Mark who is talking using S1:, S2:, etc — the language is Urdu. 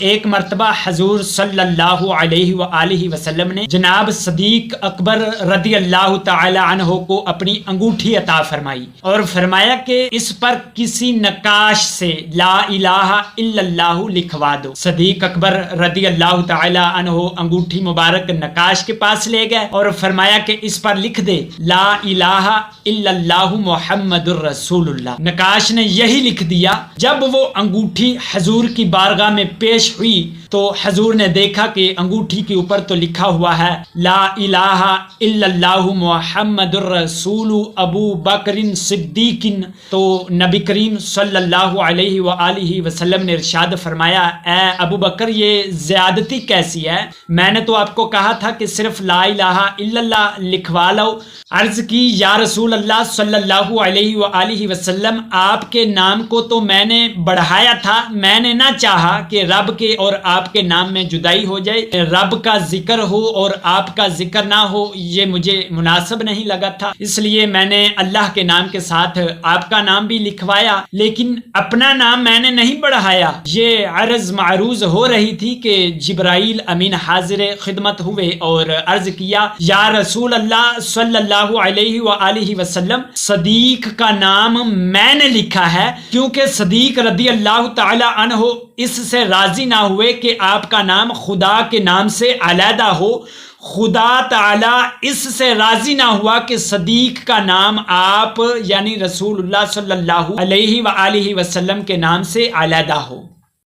S1: ایک مرتبہ حضور صلی اللہ علیہ وآلہ وسلم نے جناب صدیق اکبر رضی اللہ تعالی عنہ کو اپنی انگوٹھی عطا فرمائی اور فرمایا کہ اس پر کسی نقاش سے لا الہ الا اللہ لکھوا دو۔ صدیق اکبر رضی اللہ تعالی عنہ انگوٹھی مبارک نقاش کے پاس لے گئے اور فرمایا کہ اس پر لکھ دے لا الہ الا اللہ محمد الرسول اللہ۔ نقاش نے یہی لکھ دیا۔ جب وہ انگوٹھی حضور کی بارگاہ میں پیش ہوئی تو حضور نے دیکھا کہ انگوٹھی کے اوپر تو لکھا ہوا ہے لا الہ الا اللہ محمد الرسول ابو بکر صدیق، تو نبی کریم صلی اللہ علیہ وآلہ وسلم نے ارشاد فرمایا اے ابو بکر یہ زیادتی کیسی ہے؟ میں نے تو آپ کو کہا تھا کہ صرف لا الہ الا اللہ لکھوا لو۔ عرض کی یا رسول اللہ صلی اللہ علیہ وآلہ وسلم آپ کے نام کو تو میں نے بڑھایا تھا، میں نے نہ چاہا کہ رب کے اور آپ کے نام میں جدائی ہو جائے، رب کا ذکر ہو اور آپ کا ذکر نہ ہو، یہ مجھے مناسب نہیں لگا تھا، اس لیے میں نے اللہ کے نام کے ساتھ آپ کا نام بھی لکھوایا، لیکن اپنا نام میں نے نہیں بڑھایا۔ یہ عرض معروض ہو رہی تھی کہ جبرائیل امین حاضر خدمت ہوئے اور عرض کیا یا رسول اللہ صلی اللہ علیہ وآلہ وسلم صدیق کا نام میں نے لکھا ہے، کیونکہ صدیق رضی اللہ تعالی عنہ اس سے راضی نہ ہوئے کہ آپ کا نام خدا کے نام سے علیحدہ ہو۔ خدا تعالی اس سے راضی نہ ہوا کہ صدیق کا نام آپ یعنی رسول اللہ صلی اللہ علیہ وآلہ وسلم کے نام سے علیحدہ ہو۔